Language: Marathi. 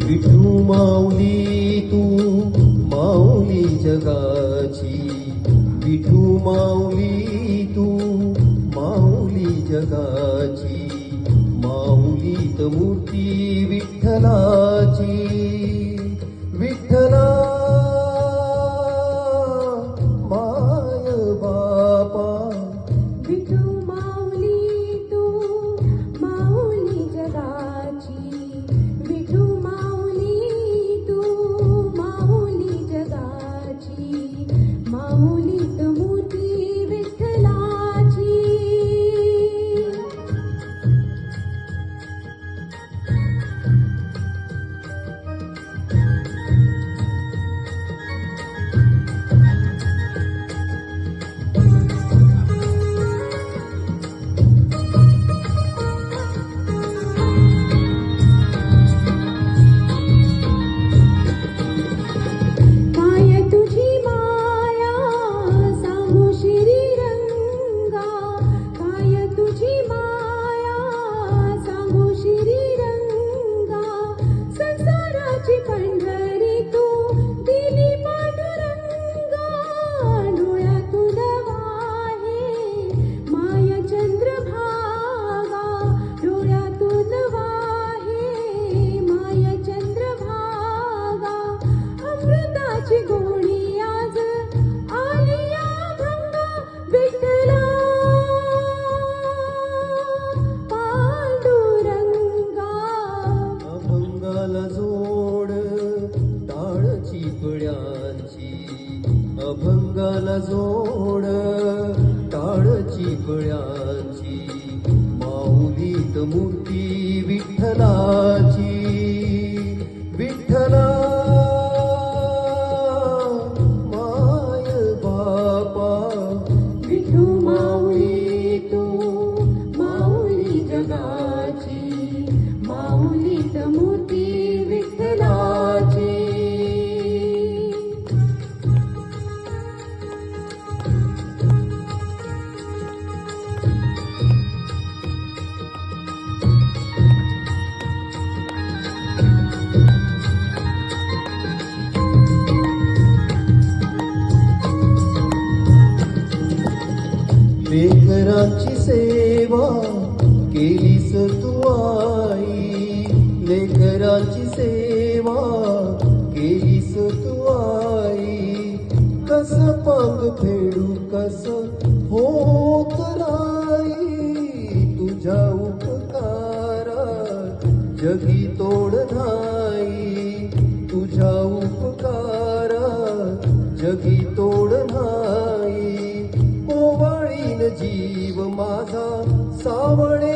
विठू माऊली तू माऊली जगाची, विठू माऊली तू माऊली जगाची, माऊलीत मूर्ती विठ्ठलाची. विठ्ठला माय बापा, विठू माऊली तू माऊली जगाची, विठू माऊली तू माऊली जगाची, माऊलीत मूर्ती विठ्ठलाची. गोडी आज आलिया भंगा विठ्ठला पांडुरंगा. अभंगाला जोड टाळ चिपळ्यांची, अभंगाला जोड टाळ चिपळ्यांची, माऊलीत मूर्ती विठ्ठलाची. विठ्ठला विठू माऊली तू माऊली जगाची, माऊलीत मूर्ती विठ्ठलाची. लेकरांची सेवा केलीस तू आई, लेकरांची सेवा केलीस तू आई. कस पांग फेडू कस होत राई, तुझ्या उपकारा जगी तोड नाही, तुझ्या उपकारा जगी तोड नाही. जीव माझा सावळे